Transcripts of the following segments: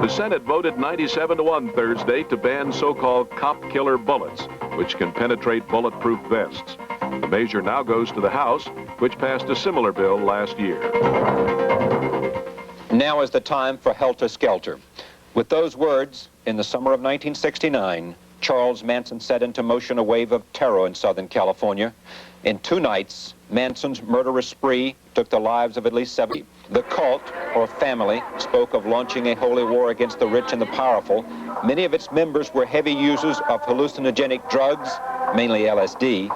The Senate voted 97-1 Thursday to ban so-called cop killer bullets, which can penetrate bulletproof vests. The measure now goes to the House, which passed a similar bill last year. Now is the time for Helter Skelter. With those words, in the summer of 1969, Charles Manson set into motion a wave of terror in Southern California. In 2 nights, Manson's murderous spree took the lives of at least 70. The cult, or family, spoke of launching a holy war against the rich and the powerful. Many of its members were heavy users of hallucinogenic drugs, mainly LSD.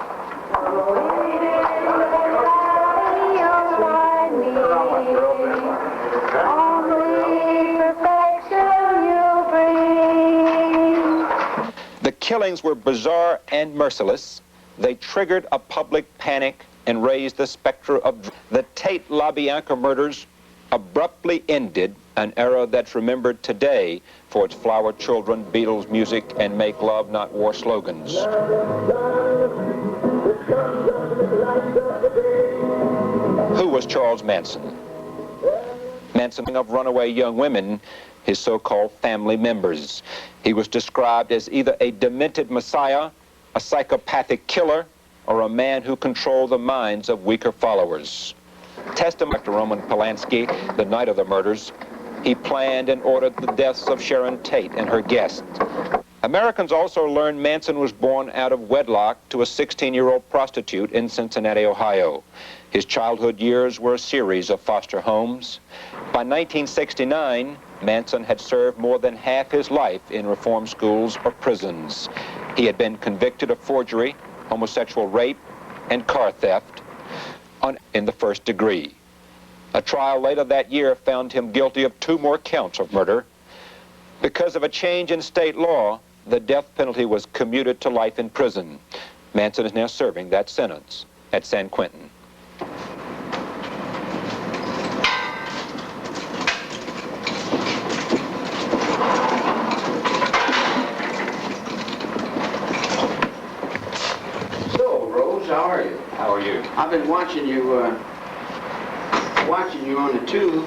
The killings were bizarre and merciless. They triggered a public panic and raised the specter of the Tate LaBianca murders abruptly ended an era that's remembered today for its flower children, Beatles music, and make love, not war slogans. Who was Charles Manson? Manson of runaway young women, his so-called family members. He was described as either a demented messiah, a psychopathic killer, or a man who controlled the minds of weaker followers. Testimony to Roman Polanski, the night of the murders, he planned and ordered the deaths of Sharon Tate and her guests. Americans also learned Manson was born out of wedlock to a 16-year-old prostitute in Cincinnati, Ohio. His childhood years were a series of foster homes. By 1969, Manson had served more than half his life in reform schools or prisons. He had been convicted of forgery, homosexual rape, and car theft in the first degree. A trial later that year found him guilty of 2 more counts of murder. Because of a change in state law, the death penalty was commuted to life in prison. Manson is now serving that sentence at San Quentin. How are you? How are you? I've been watching you on the tube.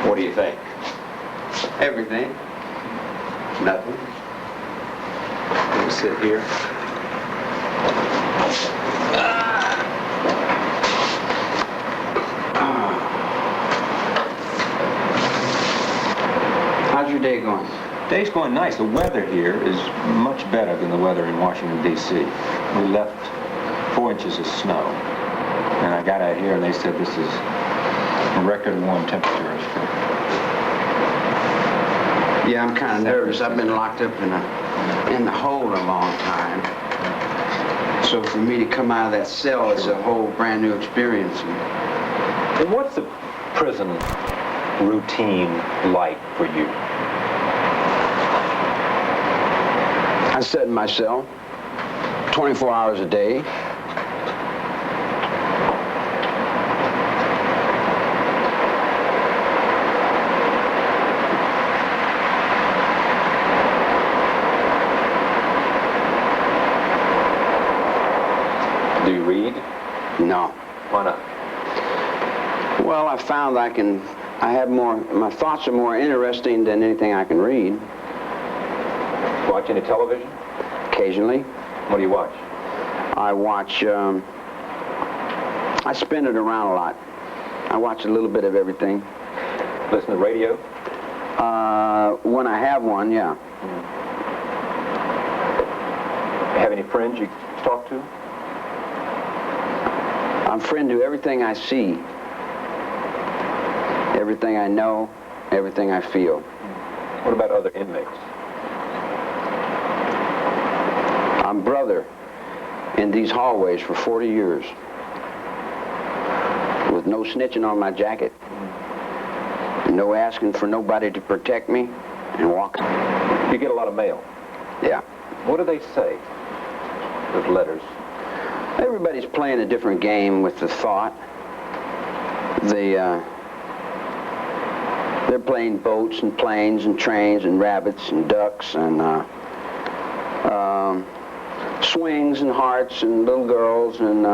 What do you think? Everything. Nothing. Let me sit here. How's your day going? Day's going nice. The weather here is much better than the weather in Washington, D.C. We left 4 inches of snow. And I got out here and they said this is record warm temperatures. Yeah, I'm kind of nervous. I've been locked up in the hole a long time. So for me to come out of that cell, it's a whole brand new experience. And what's the prison routine like for you? I sit in my cell 24 hours a day. Do you read? No. Why not? Well, I found my thoughts are more interesting than anything I can read. Watch any television? Occasionally. What do you watch? I watch, I spin it around a lot. I watch a little bit of everything. Listen to radio? When I have one, yeah. Have any friends you talk to? I'm a friend to everything I see, everything I know, everything I feel. What about other inmates? I'm brother in these hallways for 40 years with no snitching on my jacket, no asking for nobody to protect me, and walking. You get a lot of mail? Yeah. What do they say with letters? Everybody's playing a different game with the thought. They're playing boats and planes and trains and rabbits and ducks and swings and hearts and little girls and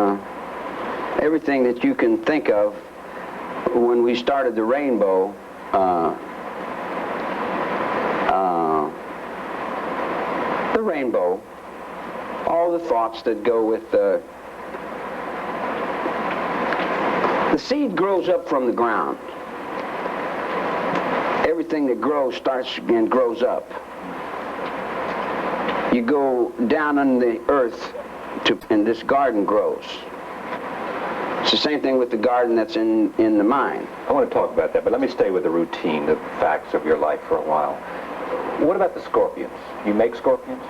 everything that you can think of when we started the Rainbow, all the thoughts that go with the seed grows up from the ground. Everything that grows starts and grows up. You go down in the earth and this garden grows. It's the same thing with the garden that's in the mind. I want to talk about that, but let me stay with the routine, the facts of your life for a while. What about the scorpions? You make scorpions?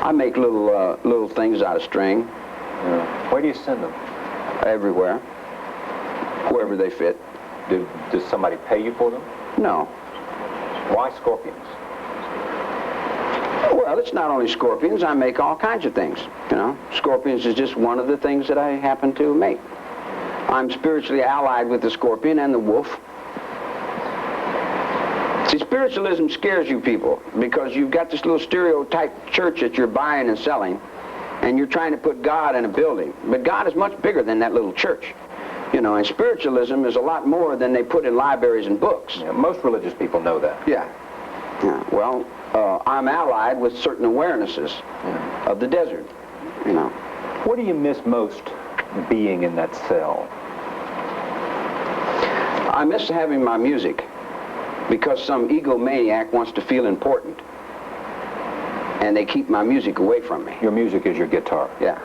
I make little things out of string. Where do you send them? Everywhere. Wherever they fit. Does somebody pay you for them? No. Why scorpions? Well, it's not only scorpions. I make all kinds of things, you know. Scorpions is just one of the things that I happen to make. I'm spiritually allied with the scorpion and the wolf. See, spiritualism scares you people because you've got this little stereotype church that you're buying and selling, and you're trying to put God in a building. But God is much bigger than that little church. You know, and spiritualism is a lot more than they put in libraries and books. Yeah, most religious people know that. Yeah. Well, I'm allied with certain awarenesses of the desert, you know. What do you miss most being in that cell? I miss having my music because some egomaniac wants to feel important, and they keep my music away from me. Your music is your guitar. Yeah.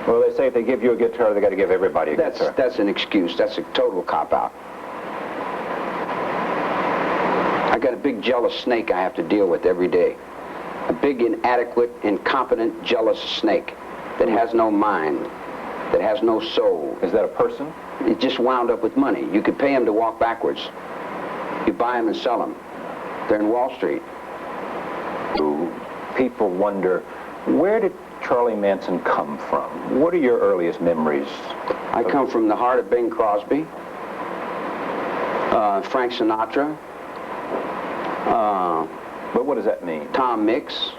Well, they say if they give you a guitar, they got to give everybody a guitar. That's an excuse. That's a total cop-out. I got a big jealous snake I have to deal with every day. A big, inadequate, incompetent, jealous snake that has no mind, that has no soul. Is that a person? It just wound up with money. You could pay him to walk backwards. You buy them and sell them. They're in Wall Street. People wonder, where did Charlie Manson come from? What are your earliest memories? I come from the heart of Bing Crosby, Frank Sinatra. But what does that mean? Tom Mix.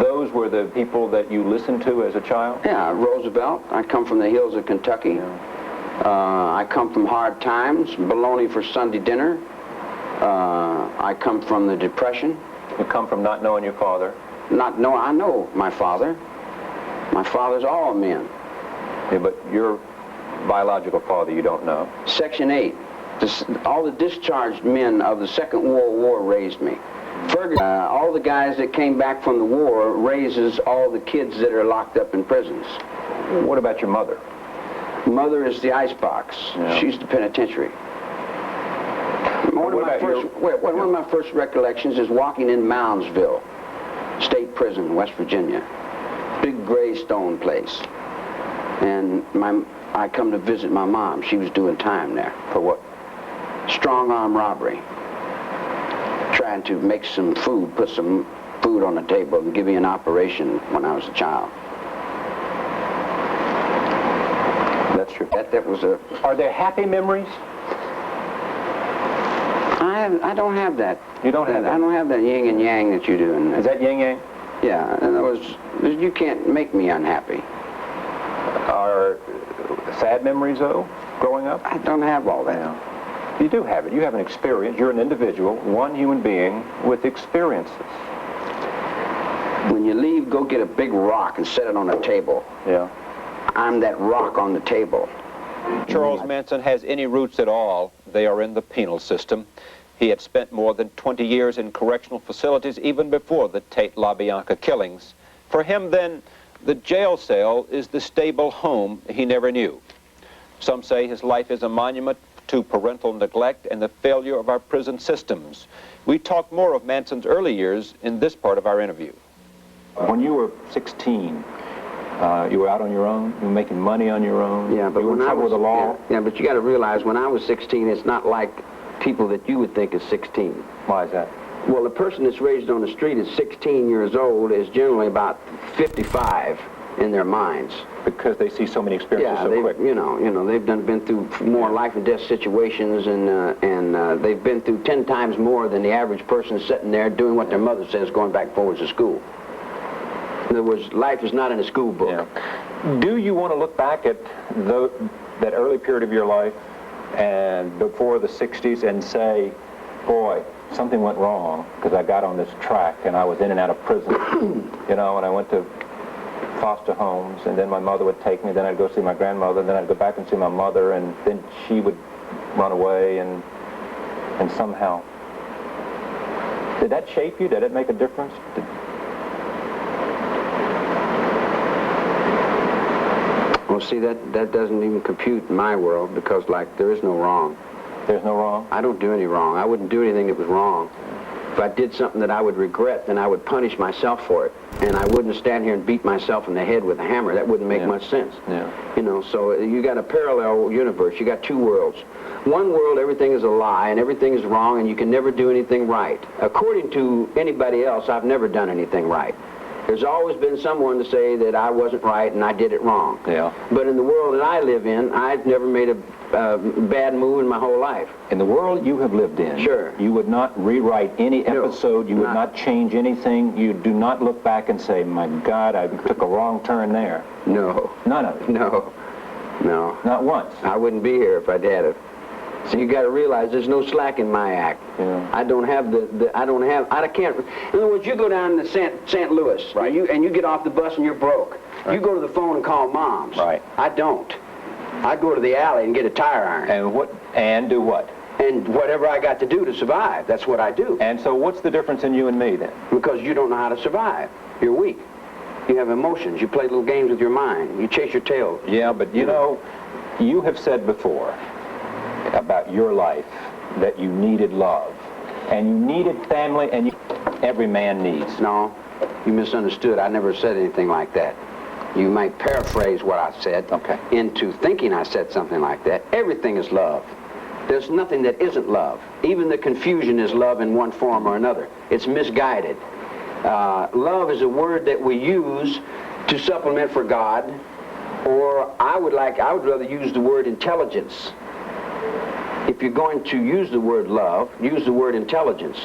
Those were the people that you listened to as a child? Yeah, Roosevelt. I come from the hills of Kentucky. I come from hard times, bologna for Sunday dinner. I come from the Depression. You come from not knowing your father? I know my father. My father's all men. Yeah, but your biological father you don't know. Section 8. All the discharged men of the Second World War raised me. Ferguson, all the guys that came back from the war raises all the kids that are locked up in prisons. What about your mother? Mother is the icebox. Yeah. She's the penitentiary. One of my first recollections is walking in Moundsville State Prison, West Virginia. Big gray stone place. And I come to visit my mom. She was doing time there. For what? Strong arm robbery. Trying to make some food, put some food on the table and give me an operation when I was a child. That's true. That was a... Are there happy memories? I don't have that. You don't have that? I don't have that yin and yang that you do. Is that yin yang? Yeah. In other words, you can't make me unhappy. Are sad memories, though, growing up? I don't have all that. Yeah. You do have it. You have an experience. You're an individual, one human being with experiences. When you leave, go get a big rock and set it on a table. Yeah. I'm that rock on the table. Charles Manson has any roots at all, they are in the penal system. He had spent more than 20 years in correctional facilities even before the Tate LaBianca killings. For him, then, the jail cell is the stable home he never knew. Some say his life is a monument to parental neglect and the failure of our prison systems. We talk more of Manson's early years in this part of our interview. When you were 16, you were out on your own, you were making money on your own, yeah, but you were in trouble with the law. Yeah, but you got to realize when I was 16, it's not like people that you would think is 16. Why is that? Well, a person that's raised on the street is 16 years old is generally about 55 in their minds. Because they see so many experiences so quick. You know, they've been through more life and death situations, and they've been through 10 times more than the average person sitting there doing what their mother says, going back and forwards to school. In other words, life is not in a school book. Yeah. Do you want to look back at that early period of your life and before the 60s and say, boy, something went wrong because I got on this track and I was in and out of prison, you know, and I went to foster homes, and then my mother would take me, then I'd go see my grandmother, and then I'd go back and see my mother, and then she would run away, and somehow. Did that shape you? Did it make a difference? Well, see, that doesn't even compute in my world because, like, there is no wrong. There's no wrong? I don't do any wrong. I wouldn't do anything that was wrong. If I did something that I would regret, then I would punish myself for it. And I wouldn't stand here and beat myself in the head with a hammer. That wouldn't make much sense. Yeah. You know, so you got a parallel universe. You got two worlds. One world, everything is a lie and everything is wrong and you can never do anything right. According to anybody else, I've never done anything right. There's always been someone to say that I wasn't right and I did it wrong. Yeah. But in the world that I live in, I've never made a bad move in my whole life. In the world you have lived in, sure, you would not rewrite any episode, you would not change anything, you do not look back and say, my God, I took a wrong turn there. No. None of it? No. No. Not once? I wouldn't be here if I'd had it. So you got to realize there's no slack in my act. Yeah. I don't have I can't, in other words, you go down to St. Louis, right, and you get off the bus and you're broke. Right. You go to the phone and call moms. Right. I don't. I go to the alley and get a tire iron. And do what? And whatever I got to do to survive, that's what I do. And so what's the difference in you and me then? Because you don't know how to survive. You're weak. You have emotions. You play little games with your mind. You chase your tail. Yeah, but you know, you have said before about your life that you needed love and you needed family, and every man needs. No, you misunderstood. I never said anything like that. You might paraphrase what I said into thinking I said something like that. Everything is love. There's nothing that isn't love. Even the confusion is love in one form or another. It's misguided. Love is a word that we use to supplement for God, or I would rather use the word intelligence. If you're going to use the word love, use the word intelligence,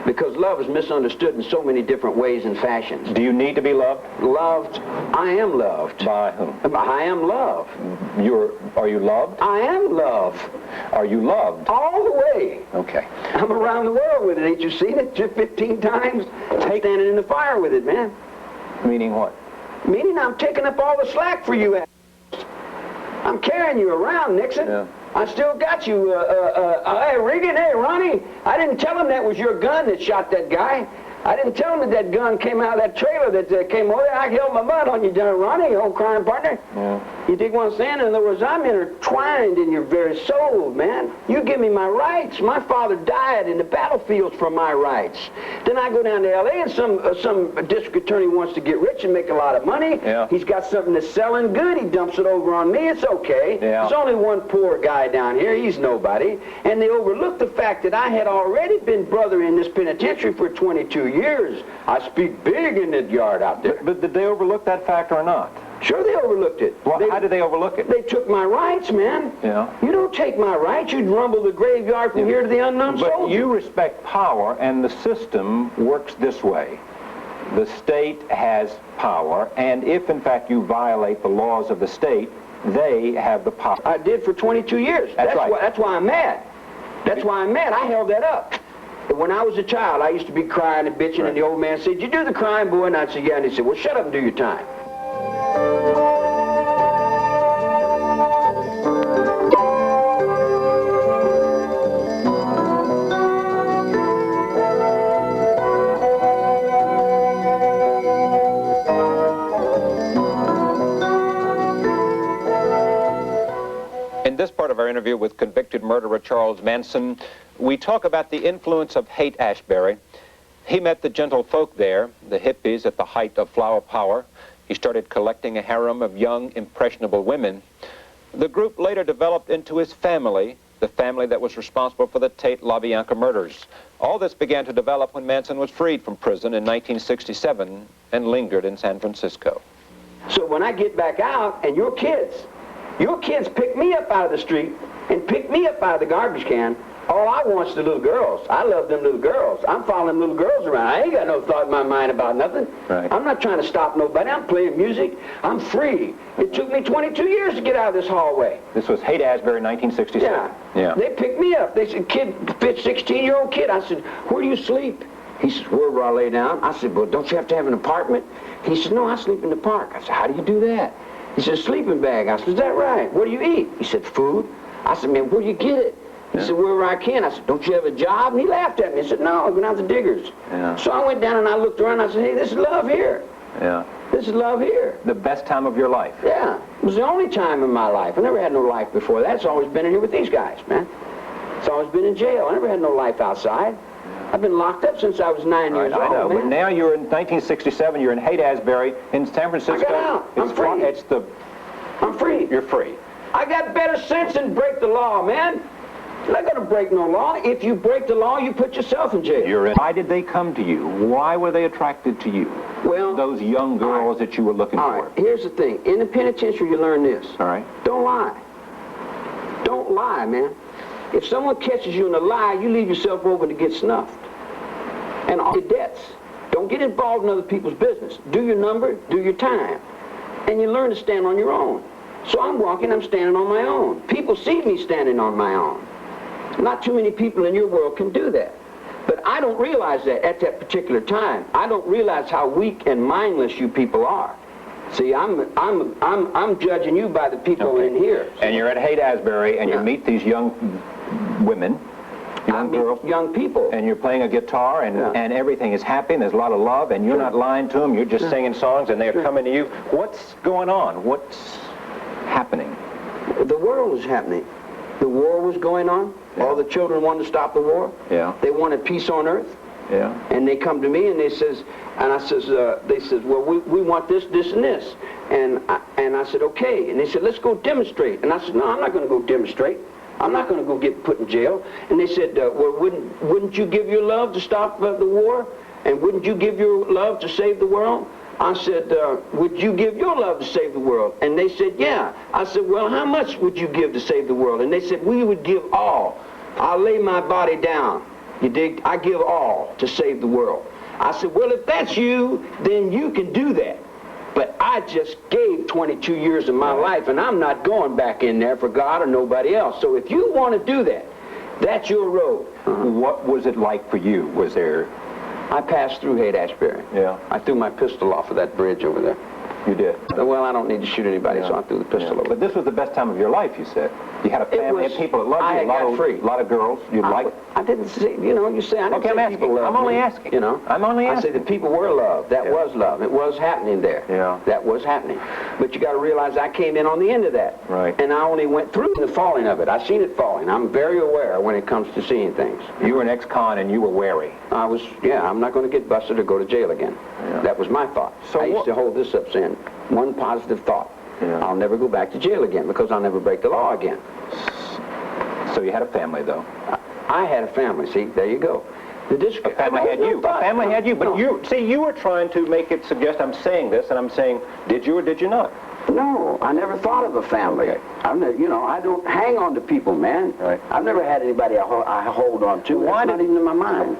because love is misunderstood in so many different ways and fashions. Do you need to be loved? Loved. I am loved. By whom? I am loved. Are you loved? I am loved. Are you loved? All the way. Okay. I'm around the world with it. Ain't you seen it 15 times? Standing in the fire with it, man. Meaning what? Meaning I'm taking up all the slack for you. I'm carrying you around, Nixon. Yeah. I still got you. Hey, Regan, hey, Ronnie, I didn't tell him that was your gun that shot that guy. I didn't tell him that gun came out of that trailer that came over there. I held my mud on you, Ronnie, old crime partner. Yeah. You dig what I'm saying? In other words, I'm intertwined in your very soul, man. You give me my rights. My father died in the battlefields for my rights. Then I go down to L.A. and some district attorney wants to get rich and make a lot of money. Yeah. He's got something that's selling good. He dumps it over on me. It's okay. Yeah. There's only one poor guy down here. He's nobody. And they overlook the fact that I had already been brother in this penitentiary for 22 years. I speak big in that yard out there. But did they overlook that fact or not? Sure, they overlooked it. Well, how did they overlook it? They took my rights, man. Yeah. You don't take my rights. You'd rumble the graveyard from here to the unknown soldier. But you respect power, and the system works this way. The state has power, and if, in fact, you violate the laws of the state, they have the power. I did for 22 years. That's right. That's why I'm mad. That's why I'm mad. I held that up. When I was a child, I used to be crying and bitching, and the old man said, "You do the crime, boy?" And I'd say, "Yeah." And he said, "Well, shut up and do your time." In this part of our interview with convicted murderer Charles Manson, we talk about the influence of Haight-Ashbury. He met the gentle folk there, the hippies at the height of flower power. He started collecting a harem of young, impressionable women. The group later developed into his family, the family that was responsible for the Tate LaBianca murders. All this began to develop when Manson was freed from prison in 1967 and lingered in San Francisco. So when I get back out, and your kids pick me up out of the street and pick me up out of the garbage can, All I want's the little girls. I love them little girls. I'm following them little girls around. I ain't got no thought in my mind about nothing. Right. I'm not trying to stop nobody. I'm playing music. I'm free. It took me 22 years to get out of this hallway. This was Haight-Ashbury, 1967. Yeah. They picked me up. They said, kid, 16-year-old kid. I said, where do you sleep? He says, where I lay down? I said, well, don't you have to have an apartment? He said, no, I sleep in the park. I said, how do you do that? He said, sleeping bag. I said, is that right? What do you eat? He said, food. I said, man, where do you get it? He said, wherever I can. I said, don't you have a job? And he laughed at me. He said, no, I go down to Diggers. Yeah. So I went down and I looked around and I said, hey, this is love here. Yeah. This is love here. The best time of your life. Yeah. It was the only time in my life. I never had no life before that. It's always been in here with these guys, man. It's always been in jail. I never had no life outside. I've been locked up since I was 9 years old, I know, man. but now you're in 1967, you're in Haight-Ashbury in San Francisco. I got out. I'm free. I'm free. You're free. I got better sense than break the law, man. You're not going to break no law. If you break the law, you put yourself in jail. Why did they come to you? Why were they attracted to you? Well, those young girls that you were looking for. All right, here's the thing. In the penitentiary, you learn this. All right. Don't lie. Don't lie, man. If someone catches you in a lie, you leave yourself open to get snuffed. And all your debts. Don't get involved in other people's business. Do your number, do your time. And you learn to stand on your own. So I'm walking, I'm standing on my own. People see me standing on my own. Not too many people in your world can do that. But I don't realize that at that particular time. I don't realize how weak and mindless you people are. See, I'm judging you by the people in here. And you're at Haight-Ashbury, and you meet these young women, young girls, young people, and you're playing a guitar, and everything is happy, and there's a lot of love, and you're not lying to them. You're just singing songs, and they're coming to you. What's going on? What's happening? The world was happening. The war was going on. Yeah. All the children wanted to stop the war. Yeah. They wanted peace on earth. Yeah. And they come to me and they says, and I says, they says, well, we want this, this, and this. And I said, okay. And they said, let's go demonstrate. And I said, no, I'm not going to go demonstrate. I'm not going to go get put in jail. And they said, well, wouldn't you give your love to stop the war? And wouldn't you give your love to save the world? I said, would you give your love to save the world? And they said, yeah. I said, well, how much would you give to save the world? And they said, we would give all. I'll lay my body down. You dig? I give all to save the world. I said, well, if that's you, then you can do that. But I just gave 22 years of my life, and I'm not going back in there for God or nobody else. So if you want to do that, that's your road. What was it like for you? Was there... I passed through Haight-Ashbury. Yeah. I threw my pistol off of that bridge over there. You did? Well, I don't need to shoot anybody, so I threw the pistol over. But this was the best time of your life, you said. You had a family, had people that loved you, a lot of girls you liked. I didn't say, you say, I didn't say people loved me. I'm only asking. I'm only asking. I say the people were loved. That was love. It was happening there. Yeah. That was happening. But you got to realize I came in on the end of that. Right. And I only went through the falling of it. I seen it falling. I'm very aware when it comes to seeing things. You were an ex-con and you were wary. I was, I'm not going to get busted or go to jail again. Yeah. That was my thought. So I used to hold this up saying, one positive thought. Yeah. I'll never go back to jail again because I'll never break the law again. So you had a family, though? I had a family. See, there you go. A family had you. A family had you. But you were trying to make it suggest, I'm saying this, and I'm saying, did you or did you not? No, I never thought of a family. Okay. I don't hang on to people, man. Right. I've never had anybody I hold on to. That's not even in my mind.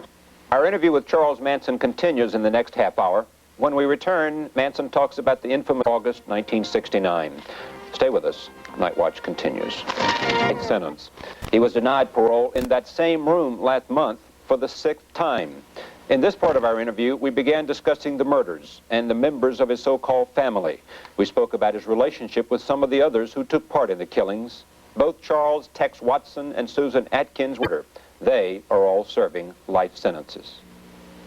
Our interview with Charles Manson continues in the next half hour. When we return, Manson talks about the infamous August 1969. Stay with us. Nightwatch continues. Sentence. He was denied parole in that same room last month for the 6th time. In this part of our interview, we began discussing the murders and the members of his so-called family. We spoke about his relationship with some of the others who took part in the killings. Both Charles Tex Watson and Susan Atkins were. They are all serving life sentences.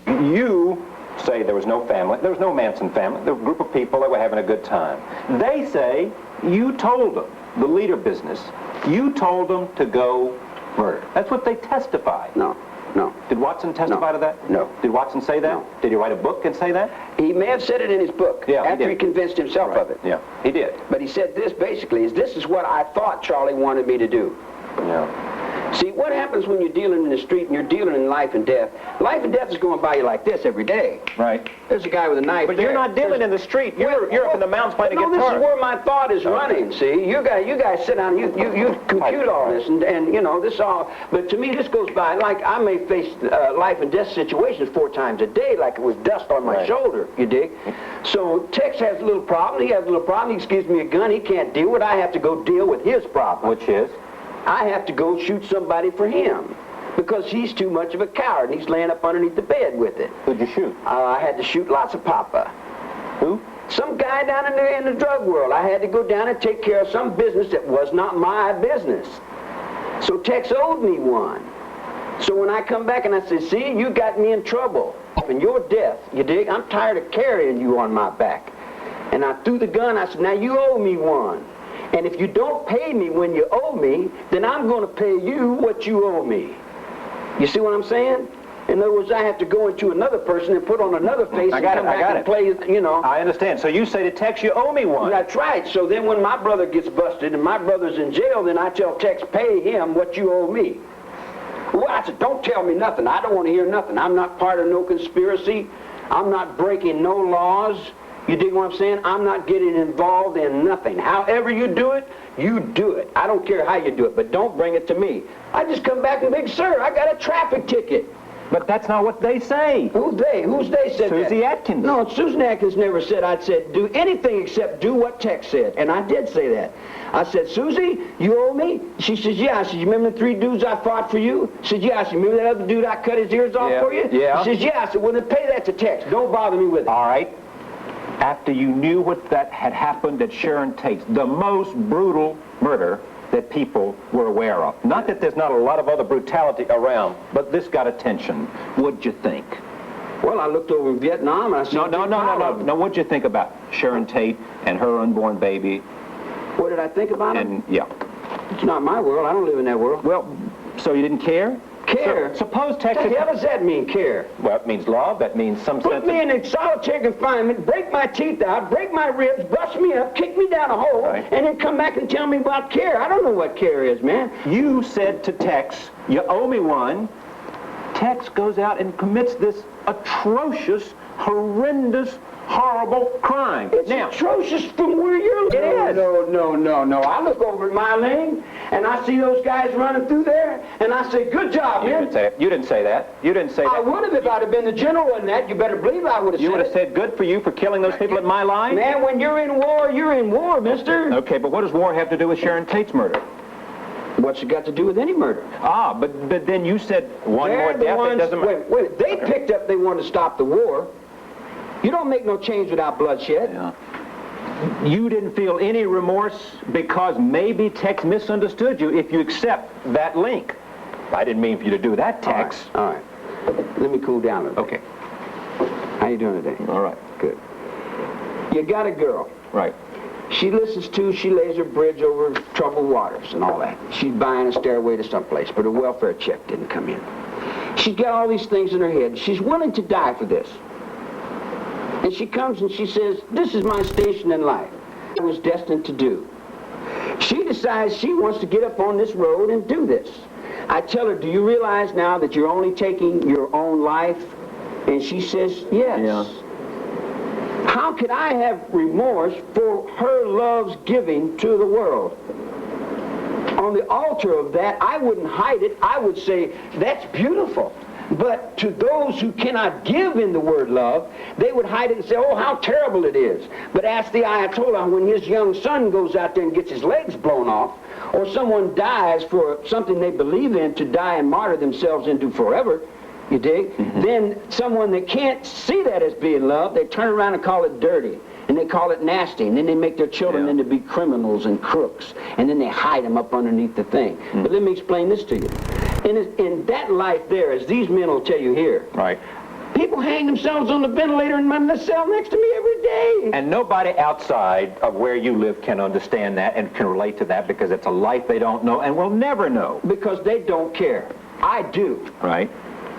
You say there was no family, there was no Manson family, there was a group of people that were having a good time. They say you told them, the leader business, you told them to go murder. That's what they testified. No. Did Watson testify to that? No. Did Watson say that? No. Did he write a book and say that? He may have said it in his book after he convinced himself of it. Yeah, he did. But he said this basically, this is what I thought Charlie wanted me to do. Yeah. See, what happens when you're dealing in the street and you're dealing in life and death? Life and death is going by you like this every day. Right. There's a guy with a knife. But you're not dealing in the street. You're up in the mountains playing a guitar. No, this is where my thought is running. See, you guys sit down. You compute all this, and you know this all. But to me, this goes by like I may face life and death situations 4 times a day, like it was dust on my shoulder. You dig? So Tex has a little problem. He has a little problem. He gives me a gun. He can't deal with it. I have to go deal with his problem. Which is? I have to go shoot somebody for him because he's too much of a coward and he's laying up underneath the bed with it. Who'd you shoot? I had to shoot lots of Papa. Who? Some guy down in the drug world. I had to go down and take care of some business that was not my business. So Tex owed me one. So when I come back and I say, see, you got me in trouble. And your death, you dig? I'm tired of carrying you on my back. And I threw the gun. I said, now you owe me one. And if you don't pay me when you owe me, then I'm going to pay you what you owe me. You see what I'm saying? In other words, I have to go into another person and put on another face and come back and play, you know. I understand. So you say to Tex, you owe me one. That's right. So then when my brother gets busted and my brother's in jail, then I tell Tex, pay him what you owe me. Well, I said, don't tell me nothing. I don't want to hear nothing. I'm not part of no conspiracy. I'm not breaking no laws. You dig what I'm saying? I'm not getting involved in nothing. However you do it, you do it. I don't care how you do it, but don't bring it to me. I just come back and big sir, I got a traffic ticket. But that's not what they say. Who's they? Who's they said Susie that? Atkins. No, Susan Atkins never said I'd said do anything except do what Tex said. And I did say that. I said, Susie, you owe me? She says, yeah. I said, you remember the 3 dudes I fought for you? She said, yeah. I said, remember that other dude I cut his ears off for you? Yeah. She says, yeah. I said, well, then pay that to Tex. Don't bother me with it. All right. After you knew what that had happened at Sharon Tate's, the most brutal murder that people were aware of. Not that there's not a lot of other brutality around, but this got attention. What'd you think? Well, I looked over in Vietnam and I said, No, what'd you think about Sharon Tate and her unborn baby? What did I think about it? Yeah. It's not my world. I don't live in that world. Well, so you didn't care? Care? So, suppose Tex... What the hell does that mean, care? Well, it means love. That means some sense Put me in solitary confinement, break my teeth out, break my ribs, bust me up, kick me down a hole, and then come back and tell me about care. I don't know what care is, man. You said to Tex, you owe me one. Tex goes out and commits this atrocious, horrendous, horrible crime. It's atrocious from where you're looking. It is. No. I look over at my lane, and I see those guys running through there, and I say, good job, man. You didn't say that. You didn't say that. I would have if I'd have been the general in that. You better believe I would have said it. You would have said, good for you for killing those people at my line? Man, when you're in war, mister. Okay, but what does war have to do with Sharon Tate's murder? What's it got to do with any murder? Ah, but then you said one more death, it doesn't matter. Wait, they picked up they wanted to stop the war. You don't make no change without bloodshed. Yeah. You didn't feel any remorse because maybe Tex misunderstood you if you accept that link. I didn't mean for you to do that, Tex. All right. Let me cool down a bit. Okay. How you doing today? All right. Good. You got a girl. Right. She lays her bridge over troubled waters and all that. She's buying a stairway to someplace, but her welfare check didn't come in. She's got all these things in her head. She's willing to die for this. And she comes and she says, this is my station in life. I was destined to do. She decides she wants to get up on this road and do this. I tell her, do you realize now that you're only taking your own life? And she says, yes. Yeah. How could I have remorse for her love's giving to the world? On the altar of that, I wouldn't hide it. I would say, that's beautiful. But to those who cannot give in the word love, they would hide it and say, oh, how terrible it is. But ask the Ayatollah when his young son goes out there and gets his legs blown off, or someone dies for something they believe in to die and martyr themselves into forever, you dig? Mm-hmm. Then someone that can't see that as being love, they turn around and call it dirty. And they call it nasty, and then they make their children into be criminals and crooks, and then they hide them up underneath the thing. Mm. But let me explain this to you. In that life there, as these men will tell you here, right? People hang themselves on the ventilator in the cell next to me every day. And nobody outside of where you live can understand that and can relate to that because it's a life they don't know and will never know. Because they don't care. I do. Right.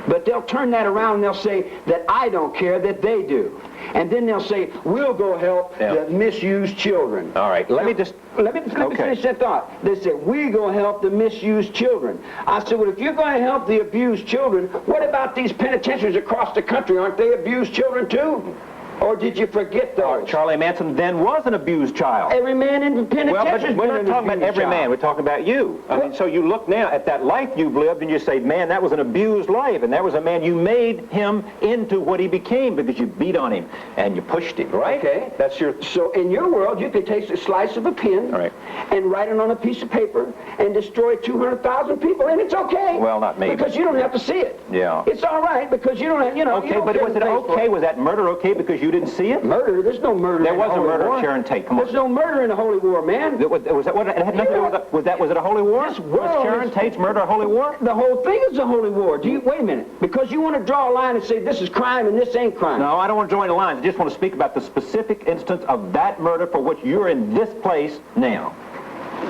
But they'll turn that around and they'll say that I don't care, that they do. And then they'll say, we'll go help the misused children. All right, let me finish that thought. They said, we go help the misused children. I said, well, if you're going to help the abused children, what about these penitentiaries across the country? Aren't they abused children too? Or did you forget those? Charlie Manson then was an abused child. Every man in the penitentiary. Well, but we're not talking about every man. We're talking about you. I mean, so you look now at that life you've lived and you say, man, that was an abused life. And that was a man, you made him into what he became because you beat on him and you pushed him, right? Okay. That's your... So in your world, you could take a slice of a pen and write it on a piece of paper and destroy 200,000 people, and it's okay. Well, not me. Because you don't have to see it. Yeah. It's all right because you don't have, you know. Okay, but was it okay? Was that murder okay because you didn't see it? Murder? There's no murder. There was a murder of Sharon Tate. Come on. There's no murder in the Holy War, man. Was that what? It had nothing to do with it. Was it a holy war? Was Sharon Tate's murder a holy war? The whole thing is a holy war. Wait a minute. Because you want to draw a line and say this is crime and this ain't crime. No, I don't want to draw any lines. I just want to speak about the specific instance of that murder for which you're in this place now.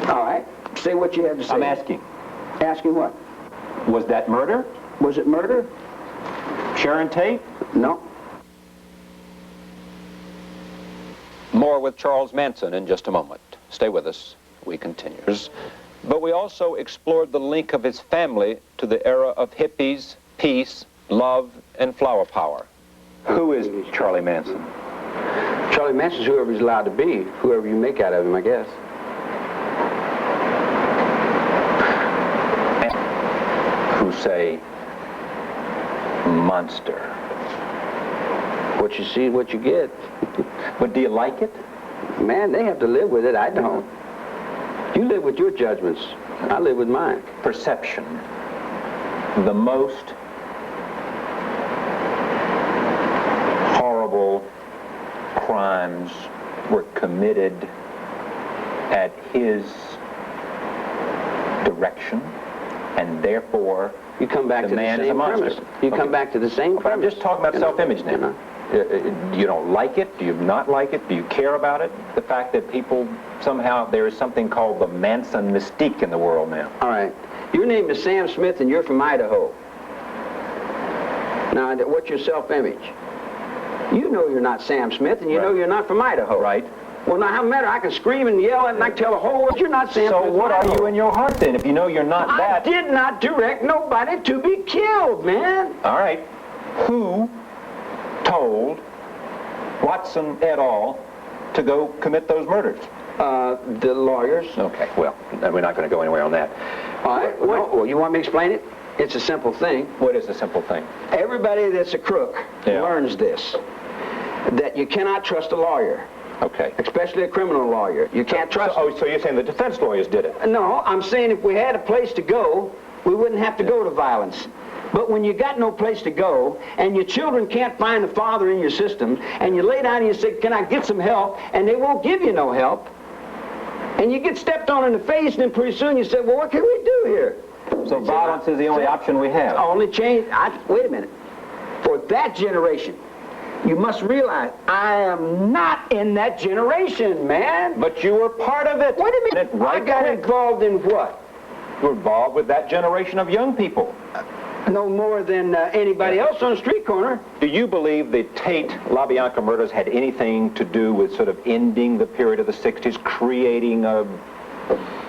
All right. Say what you have to say. I'm asking. Asking what? Was that murder? Was it murder? Sharon Tate? No. More with Charles Manson in just a moment. Stay with us. We continue. But we also explored the link of his family to the era of hippies, peace, love, and flower power. Who is Charlie Manson? Charlie Manson's whoever he's allowed to be, whoever you make out of him, I guess. Who say, monster. What you see, what you get. But do you like it? Man, they have to live with it. I don't. You live with your judgments. I live with mine. Perception. The most horrible crimes were committed at his direction, and therefore you come back to the man same is a monster. premise. You come back to the same premise. I'm just talking about self-image now. You don't like it? Do you not like it? Do you care about it? The fact that people somehow, there is something called the Manson mystique in the world now. All right. Your name is Sam Smith and you're from Idaho. Now, what's your self-image? You know you're not Sam Smith and you know you're not from Idaho. Right. Well, now, how matter? I can scream and yell and I can tell the whole world you're not Sam Smith. So what are you in your heart then, if you know you're not that? I did not direct nobody to be killed, man. All right. Who told Watson et al. To go commit those murders? The lawyers. Okay, well, we're not going to go anywhere on that. All right. Well, you want me to explain it? It's a simple thing. What is the simple thing? Everybody that's a crook learns this, that you cannot trust a lawyer. Okay. Especially a criminal lawyer. You can't trust them. So you're saying the defense lawyers did it? No, I'm saying if we had a place to go, we wouldn't have to go to violence. But when you got no place to go, and your children can't find a father in your system, and you lay down and you say, can I get some help? And they won't give you no help. And you get stepped on in the face, and then pretty soon you say, well, what can we do here? So violence is the only option we have? Only change. Wait a minute. For that generation, you must realize I am not in that generation, man. But you were part of it. Wait a minute. Right, I got involved in what? You were involved with that generation of young people. No more than anybody else on a street corner. Do you believe the Tate LaBianca murders had anything to do with sort of ending the period of the 60s, creating a...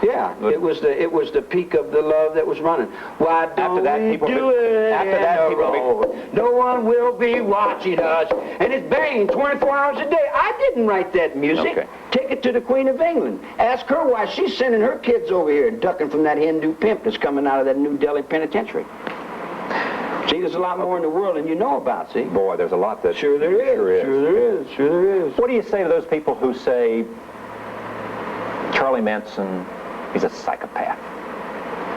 Yeah, it was the peak of the love that was running. Why don't we do it? After that, people no one will be watching us, and it's banging 24 hours a day. I didn't write that music. Okay. Take it to the Queen of England. Ask her why she's sending her kids over here and ducking from that Hindu pimp that's coming out of that New Delhi penitentiary. See, there's a lot more in the world than you know about, see? Boy, there's a lot that... Sure there is. Sure there is. Sure there is. What do you say to those people who say Charlie Manson is a psychopath?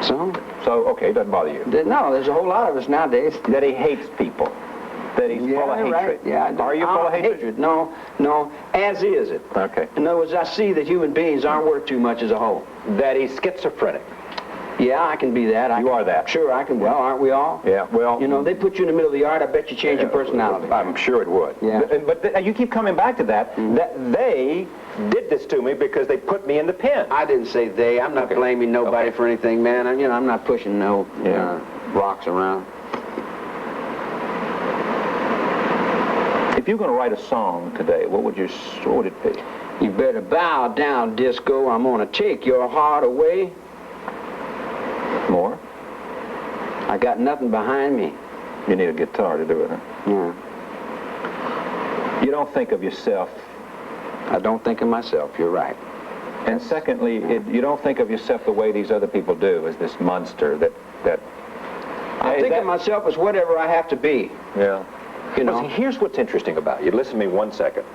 So, okay, it doesn't bother you. No, there's a whole lot of us nowadays. That he hates people. That he's full of hatred. Right. Yeah, Are you full of hatred? No, as is it. Okay. In other words, I see that human beings aren't worth too much as a whole. That he's schizophrenic. Yeah, I can be that. You are that. Sure, I can. Well, aren't we all? Yeah, well... You know, they put you in the middle of the yard, I bet you change your personality. I'm sure it would. Yeah. But you keep coming back to that, that they did this to me because they put me in the pen. I didn't say they. I'm not blaming nobody for anything, man. I'm not pushing no rocks around. you were going to write a song today, what would it be? You better bow down, disco. I'm gonna take your heart away. More? I got nothing behind me. You need a guitar to do it, huh? Yeah. You don't think of yourself. I don't think of myself. You're right. And secondly, you don't think of yourself the way these other people do, as this monster that I think of myself as whatever I have to be. Yeah. You know. Well, see, here's what's interesting about you. Listen to me 1 second.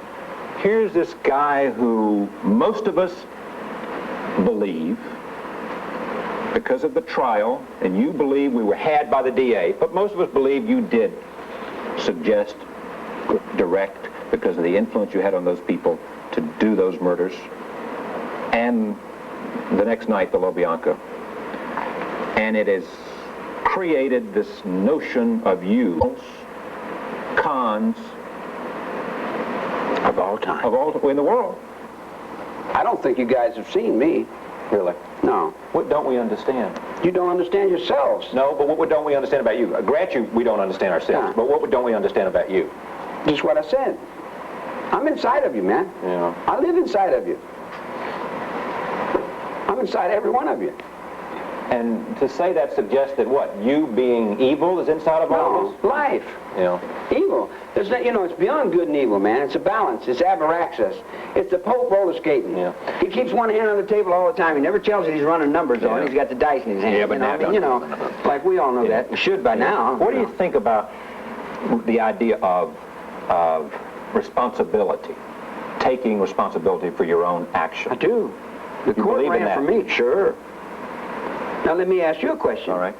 Here's this guy who most of us believe, because of the trial, and you believe we were had by the DA, but most of us believe you did suggest, direct, because of the influence you had on those people to do those murders. And the next night, the LaBianca. And it has created this notion of you, cons, Of all time. of all in the world. I don't think you guys have seen me. Really? No. What don't we understand? You don't understand yourselves. No, but what don't we understand about you? Grant you, we don't understand ourselves, Yeah. but what don't we understand about you? Just what I said. I'm inside of you, man. Yeah. I live inside of you. I'm inside every one of you. And to say that suggests that what? You being evil is inside of all of No, us? life. Yeah. Evil. There's not, it's beyond good and evil, man. It's a balance. It's averaxis. It's the Pope roller skating. Yeah. He keeps one hand on the table all the time. He never tells you he's running numbers on. Yeah. He's got the dice in his hand. Yeah, but Like we all know that. We should by now. What do you think about the idea of responsibility? Taking responsibility for your own actions? I do. The You court believe in ran that? for me. Sure. Now let me ask you a question. All right.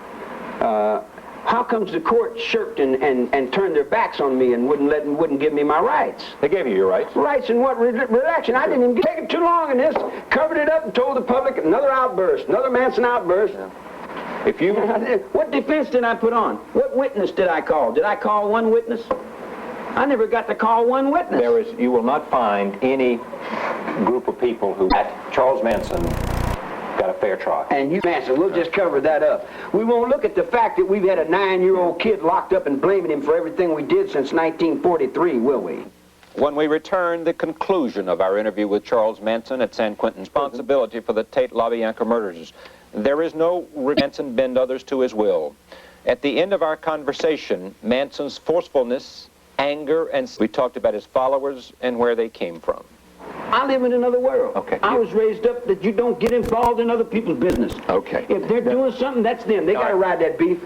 How comes the court shirked and turned their backs on me and wouldn't give me my rights? They gave you your rights. Rights in what redaction? I didn't even take it too long in this. Covered it up and told the public another outburst, another Manson outburst. Yeah. If you... What defense did I put on? What witness did I call? Did I call one witness? I never got to call one witness. You will not find any group of people who, at Charles Manson, got a fair trial. And you, Manson, we'll just cover that up. We won't look at the fact that we've had a 9-year-old kid locked up and blaming him for everything we did since 1943, will we? When we return, the conclusion of our interview with Charles Manson at San Quentin, responsibility for the Tate LaBianca murders. There is no Manson bend others to his will. At the end of our conversation, Manson's forcefulness, anger, and we talked about his followers and where they came from. I live in another world. Okay. I was raised up that you don't get involved in other people's business. Okay. If they're doing something, that's them. They got to ride that beef.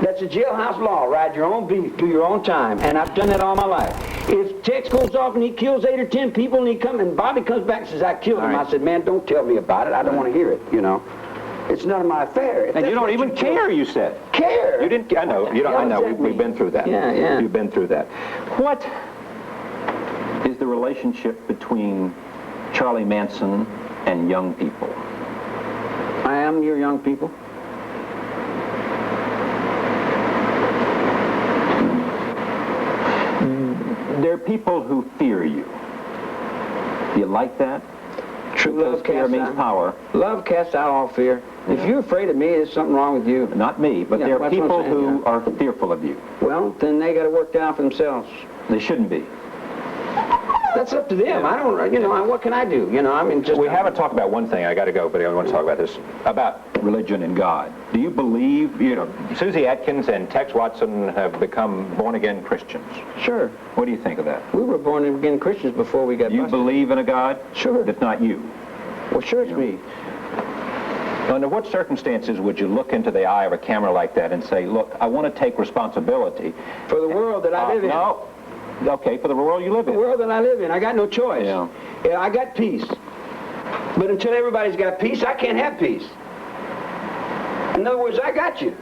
That's a jailhouse law. Ride your own beef, do your own time. And I've done that all my life. If Tex goes off and he kills 8 or 10 people and Bobby comes back and says, I killed him, I said, man, don't tell me about it. I don't want to hear it, It's none of my affair. And you don't even care, you said. Care? You didn't. I know. You don't. I know. We've been through that. Yeah, yeah. You've been through that. What is the relationship between Charlie Manson and young people? I am your young people. There are people who fear you. Do you like that? True love fear casts means out. power. Love casts out all fear. If you're afraid of me, there's something wrong with you. Not me, but Yeah, there are that's what I'm people saying, who yeah. are fearful of you. Well, then they got to work that out for themselves. They shouldn't be. That's up to them. I don't, what can I do? We haven't talked about one thing. I got to go, but I want to talk about this, about religion and God. Do you believe, Susie Atkins and Tex Watson have become born-again Christians? Sure. What do you think of that? We were born again Christians before we got You busted. believe in a God? Sure. That's not you. Well, sure it's me. Under what circumstances would you look into the eye of a camera like that and say, look, I want to take responsibility For the world that I live in. No. Okay, for the world you live The in. world that I live in. I got no choice. Yeah. I got peace. But until everybody's got peace, I can't have peace. In other words, I got you.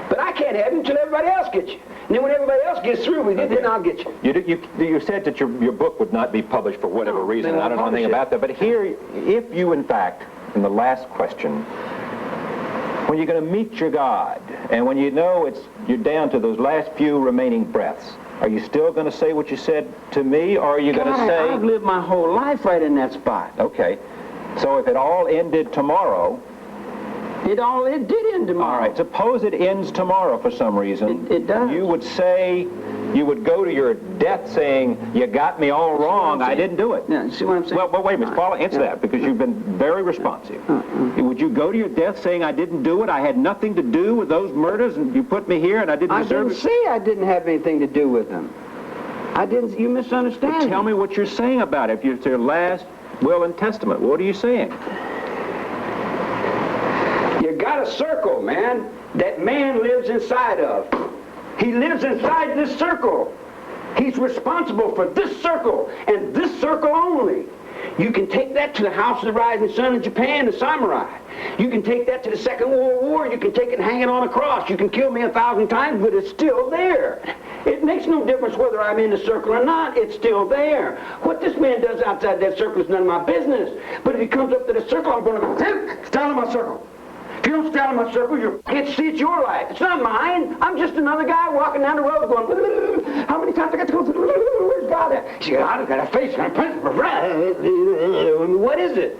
But I can't have it until everybody else gets you. And then when everybody else gets through with it, then I'll get you. You said that your book would not be published for whatever reason. then I don't know anything about that. But here, if you, in fact, in the last question, when you're going to meet your God, and when you know you're down to those last few remaining breaths, are you still going to say what you said to me, or are you going to say... I've lived my whole life right in that spot. Okay. So if it all ended tomorrow... It did end tomorrow. All right. Suppose it ends tomorrow for some reason. It does. You would say you would go to your death saying, you got me all wrong, I didn't do it. Yeah, see what I'm saying? Well, wait a minute, Paul, answer that, because you've been very responsive. Would you go to your death saying, I didn't do it, I had nothing to do with those murders, and you put me here, and I didn't deserve it? I didn't say I didn't have anything to do with them. I didn't, you misunderstand me. Tell me what you're saying about it. If it's your last will and testament, what are you saying? You got a circle, man, that man lives inside of. He lives inside this circle. He's responsible for this circle, and this circle only. You can take that to the House of the Rising Sun in Japan, the samurai. You can take that to the Second World War. You can take it and hang it on a cross. You can kill me 1,000 times, but it's still there. It makes no difference whether I'm in the circle or not. It's still there. What this man does outside that circle is none of my business. But if he comes up to the circle, I'm going to go, stand in my circle. If you don't stand in my circle, you can't see it's your life. It's not mine. I'm just another guy walking down the road going, how many times I got to go, where's God at? She goes, I've got a face and a principle. What is it?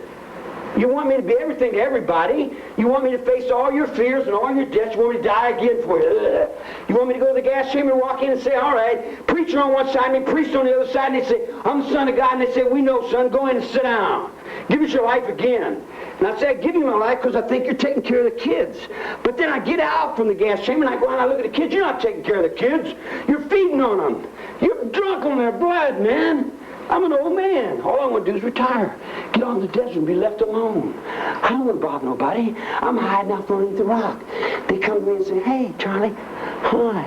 You want me to be everything to everybody. You want me to face all your fears and all your debts. You want me to die again for you. You want me to go to the gas chamber and walk in and say, all right, preacher on one side, me priest on the other side, and they say, I'm the son of God, and they say, we know, son, go in and sit down. Give us your life again. And I say, I give you my life because I think you're taking care of the kids. But then I get out from the gas chamber and I go out and I look at the kids. You're not taking care of the kids. You're feeding on them. You're drunk on their blood, man. I'm an old man. All I want to do is retire. Get on the desert and be left alone. I don't want to bother nobody. I'm hiding out from underneath the rock. They come to me and say, hey, Charlie, hi.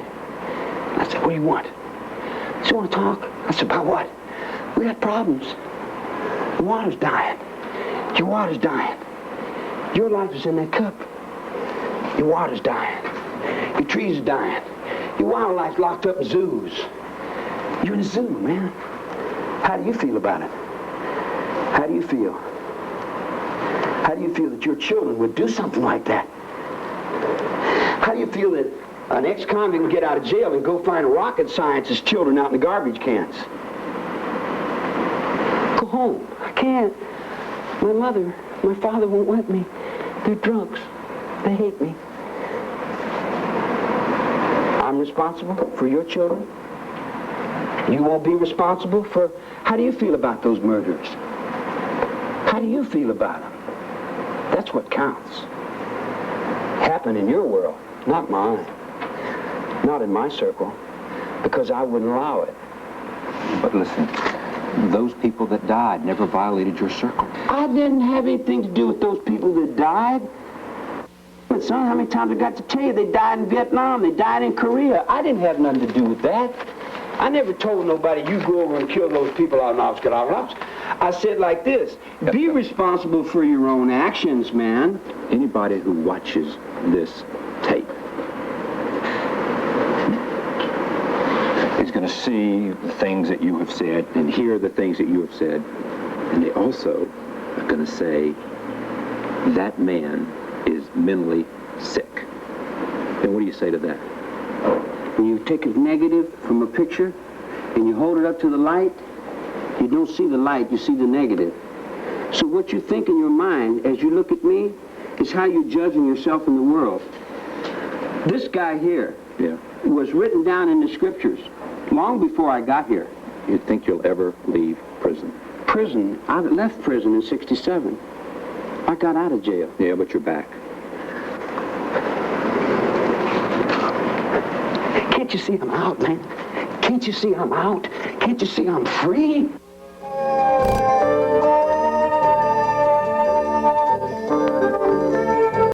I said, what do you want? They say, want to talk? I said, about what? We got problems. The water's dying. Your water's dying. Your life is in that cup. Your water's dying. Your trees are dying. Your wildlife's locked up in zoos. You're in a zoo, man. How do you feel about it? How do you feel? How do you feel that your children would do something like that? How do you feel that an ex-convict would get out of jail and go find rocket scientist children out in the garbage cans? Go home. I can't. My mother, my father won't let me. They're drunks. They hate me. I'm responsible for your children. You won't be responsible for... How do you feel about those murderers? How do you feel about them? That's what counts. Happen in your world, not mine. Not in my circle, because I wouldn't allow it. But listen, those people that died never violated your circle. I didn't have anything to do with those people that died. But son, how many times I got to tell you they died in Vietnam, they died in Korea. I didn't have nothing to do with that. I never told nobody, you go over and kill those people out in Oscar. I said like this, be responsible for your own actions, man. Anybody who watches this tape is going to see the things that you have said and hear the things that you have said. And they also are going to say, that man is mentally sick. And what do you say to that? When you take a negative from a picture and you hold it up to the light, you don't see the light, you see the negative. So what you think in your mind as you look at me is how you're judging yourself in the world. This guy here was written down in the scriptures long before I got here. You think you'll ever leave prison? Prison? I left prison in '67. I got out of jail. Yeah, but you're back. Can't you see I'm out, man? Can't you see I'm out? Can't you see I'm free?